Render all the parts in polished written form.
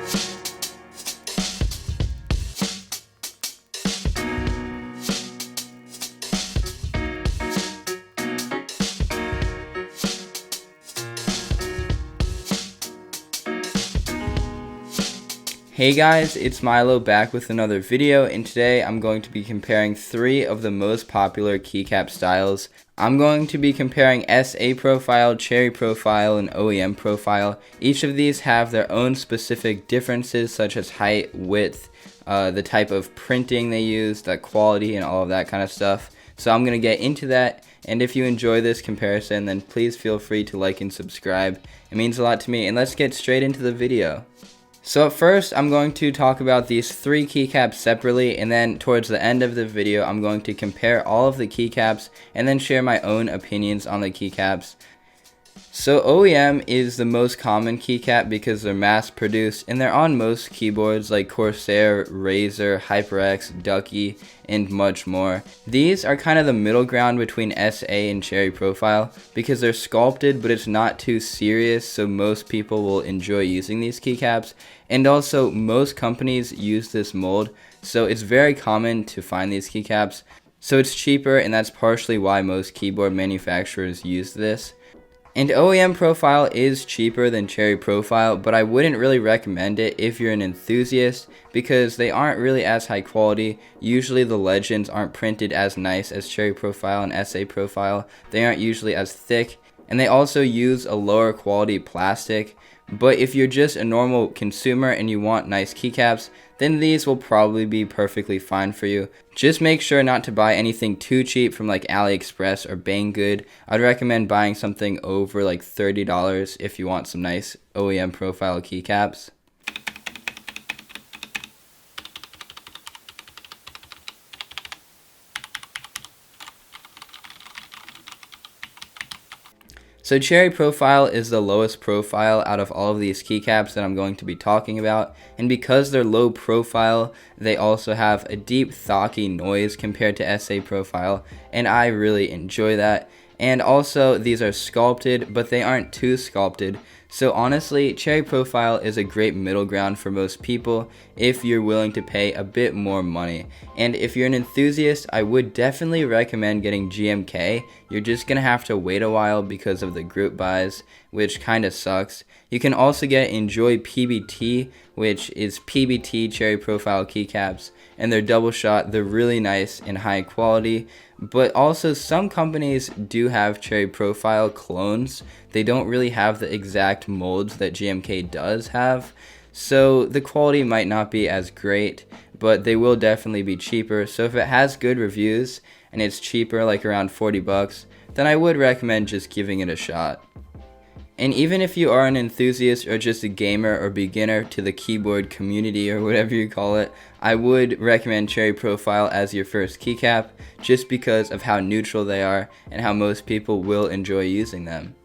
Hey guys, it's Milo back with another video, and today I'm going to be comparing 3 of the most popular keycap styles. I'm going to be comparing SA profile, cherry profile, and OEM profile. Each of these have their own specific differences such as height, width, the type of printing they use, the quality, and all of that kind of stuff. So I'm going to get into that, and if you enjoy this comparison, then please feel free to like and subscribe. It means a lot to me, and let's get straight into the video. So at first, I'm going to talk about these 3 keycaps separately, and then towards the end of the video, I'm going to compare all of the keycaps and then share my own opinions on the keycaps. So OEM is the most common keycap because they're mass produced and they're on most keyboards like Corsair, Razer, HyperX, Ducky, and much more. These are kind of the middle ground between SA and cherry profile because they're sculpted but it's not too serious, so most people will enjoy using these keycaps. And also most companies use this mold, so it's very common to find these keycaps. So it's cheaper, and that's partially why most keyboard manufacturers use this. And OEM profile is cheaper than cherry profile, but I wouldn't really recommend it if you're an enthusiast because they aren't really as high quality. Usually the legends aren't printed as nice as cherry profile and SA profile. They aren't usually as thick, and they also use a lower quality plastic. But if you're just a normal consumer and you want nice keycaps, then these will probably be perfectly fine for you. Just make sure not to buy anything too cheap from like AliExpress or Banggood. I'd recommend buying something over like $30 if you want some nice OEM profile keycaps. So cherry profile is the lowest profile out of all of these keycaps that I'm going to be talking about, and because they're low profile, they also have a deep thocky noise compared to SA profile, and I really enjoy that. And also these are sculpted, but they aren't too sculpted. So honestly, cherry profile is a great middle ground for most people if you're willing to pay a bit more money. And if you're an enthusiast, I would definitely recommend getting GMK. You're just gonna have to wait a while because of the group buys, which kinda sucks. You can also get Enjoy PBT, which is PBT cherry profile keycaps, and they're double shot. They're really nice and high quality. But also some companies do have cherry profile clones. They don't really have the exact molds that GMK does have, so the quality might not be as great, but they will definitely be cheaper. So if it has good reviews and it's cheaper, like around 40 bucks, then I would recommend just giving it a shot. And even if you are an enthusiast or just a gamer or beginner to the keyboard community or whatever you call it, I would recommend cherry profile as your first keycap just because of how neutral they are and how most people will enjoy using them.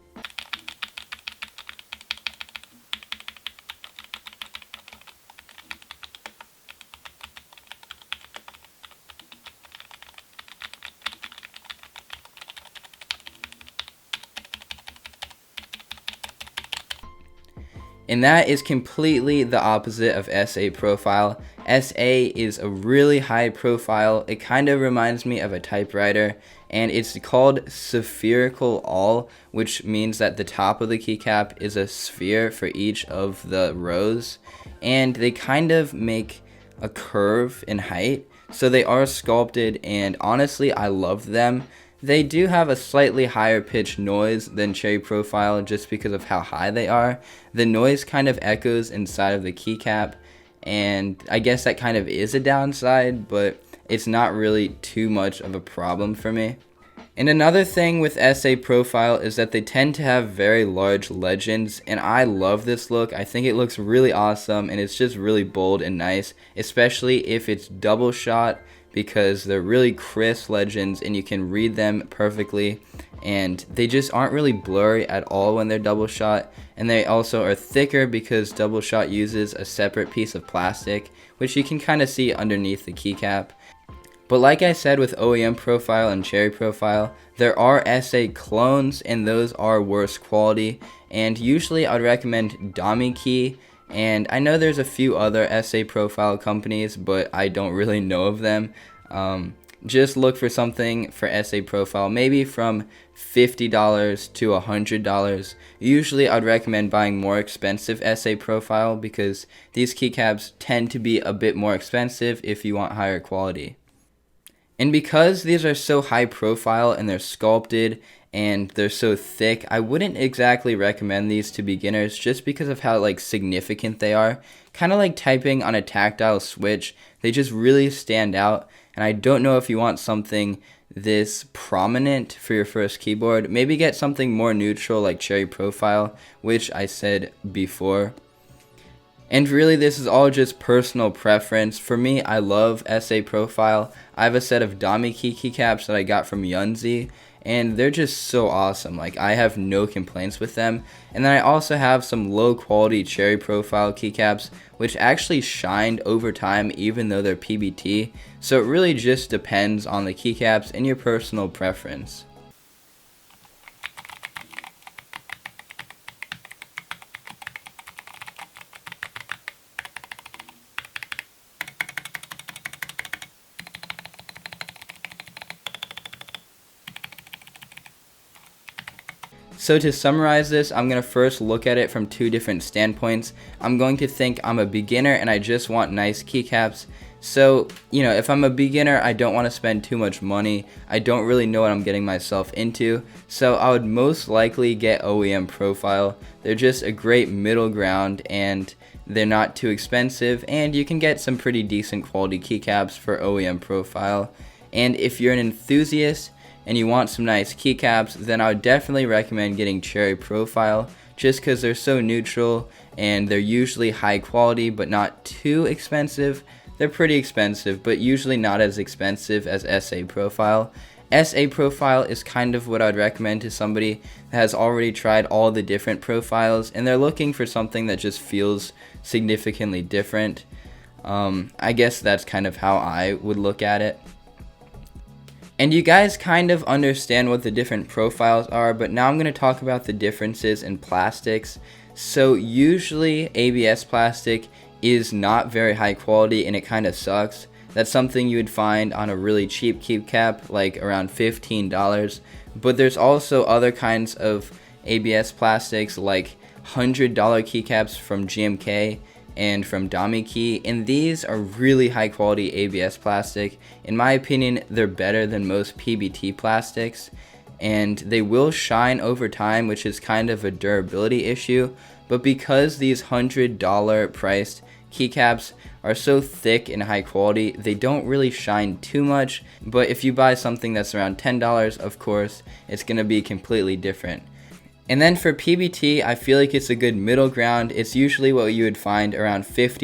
And that is completely the opposite of SA profile. SA is a really high profile. It kind of reminds me of a typewriter, and it's called spherical all, which means that the top of the keycap is a sphere for each of the rows, and they kind of make a curve in height. So they are sculpted, and honestly, I love them. They do have a slightly higher pitch noise than cherry profile just because of how high they are. The noise kind of echoes inside of the keycap, and I guess that kind of is a downside, but it's not really too much of a problem for me. And another thing with SA profile is that they tend to have very large legends, and I love this look. I think it looks really awesome, and it's just really bold and nice, especially if it's double shot, because they're really crisp legends and you can read them perfectly, and they just aren't really blurry at all when they're double shot. And they also are thicker because double shot uses a separate piece of plastic, which you can kind of see underneath the keycap. But like I said with OEM profile and cherry profile, there are SA clones, and those are worse quality, and usually I'd recommend dummy key And I know there's a few other SA profile companies, but I don't really know of them. Just look for something for SA profile, maybe from $50 to $100. Usually I'd recommend buying more expensive SA profile because these keycaps tend to be a bit more expensive if you want higher quality. And because these are so high profile and they're sculpted and they're so thick, I wouldn't exactly recommend these to beginners just because of how significant they are. Kind of like typing on a tactile switch, they just really stand out. And I don't know if you want something this prominent for your first keyboard. Maybe get something more neutral like Cherry Profile, which I said before. And really, this is all just personal preference. For me, I love SA Profile. I have a set of Dami keycaps that I got from Yunzi, and they're just so awesome. I have no complaints with them. And then I also have some low quality Cherry Profile keycaps, which actually shined over time even though they're PBT. So it really just depends on the keycaps and your personal preference. So to summarize this, I'm going to first look at it from two different standpoints. I'm going to think I'm a beginner and I just want nice keycaps. So, if I'm a beginner, I don't want to spend too much money. I don't really know what I'm getting myself into. So I would most likely get OEM Profile. They're just a great middle ground and they're not too expensive. And you can get some pretty decent quality keycaps for OEM Profile. And if you're an enthusiast and you want some nice keycaps, then I would definitely recommend getting Cherry Profile just because they're so neutral and they're usually high quality but not too expensive. They're pretty expensive, but usually not as expensive as SA Profile. SA Profile is kind of what I'd recommend to somebody that has already tried all the different profiles and they're looking for something that just feels significantly different. I guess that's kind of how I would look at it. And you guys kind of understand what the different profiles are, but now I'm going to talk about the differences in plastics. So usually ABS plastic is not very high quality and it kind of sucks. That's something you would find on a really cheap keycap, like around $15. But there's also other kinds of ABS plastics like $100 keycaps from GMK and from Dami Key, and these are really high quality ABS plastic. In my opinion, they're better than most PBT plastics, and they will shine over time, which is kind of a durability issue. But because these $100 priced keycaps are so thick and high quality, they don't really shine too much. But if you buy something that's around $10, of course, it's going to be completely different. And then for PBT, I feel like it's a good middle ground. It's usually what you would find around $50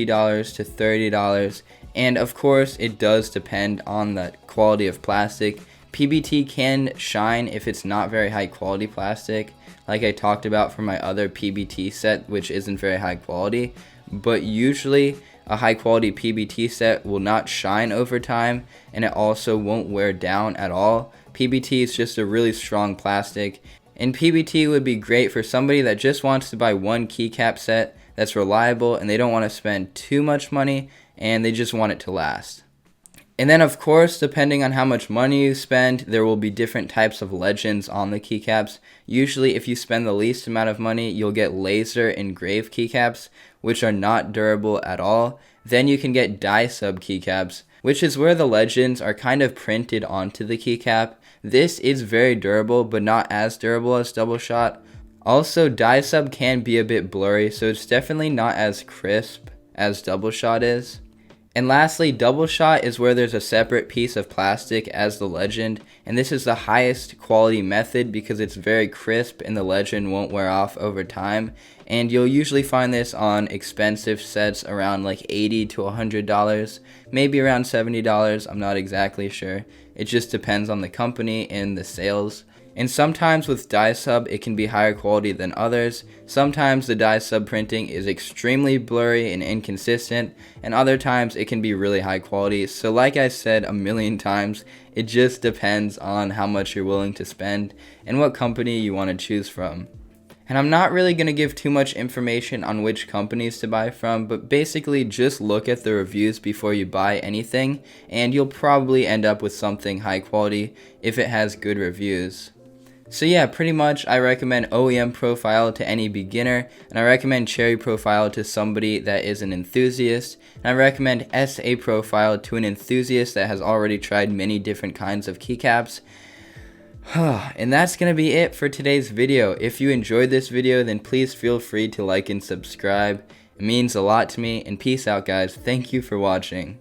to $30. And of course, it does depend on the quality of plastic. PBT can shine if it's not very high quality plastic, like I talked about for my other PBT set, which isn't very high quality. But usually, a high quality PBT set will not shine over time, and it also won't wear down at all. PBT is just a really strong plastic. And PBT would be great for somebody that just wants to buy one keycap set that's reliable and they don't want to spend too much money and they just want it to last. And then of course, depending on how much money you spend, there will be different types of legends on the keycaps. Usually if you spend the least amount of money, you'll get laser engraved keycaps, which are not durable at all. Then you can get die sub keycaps, which is where the legends are kind of printed onto the keycap. This is very durable, but not as durable as double shot. Also, die sub can be a bit blurry, so it's definitely not as crisp as double shot is. And lastly, double shot is where there's a separate piece of plastic as the legend, and this is the highest quality method because it's very crisp and the legend won't wear off over time. And you'll usually find this on expensive sets around like $80 to $100, maybe around $70, I'm not exactly sure. It just depends on the company and the sales. And sometimes with die sub, it can be higher quality than others. Sometimes the die sub printing is extremely blurry and inconsistent, and other times it can be really high quality. So like I said a million times, it just depends on how much you're willing to spend and what company you want to choose from. And I'm not really going to give too much information on which companies to buy from, but basically just look at the reviews before you buy anything, and you'll probably end up with something high quality if it has good reviews. So yeah, pretty much I recommend OEM profile to any beginner, and I recommend cherry profile to somebody that is an enthusiast, and I recommend SA profile to an enthusiast that has already tried many different kinds of keycaps. And that's going to be it for today's video. If you enjoyed this video, then please feel free to like and subscribe. It means a lot to me, and peace out guys. Thank you for watching.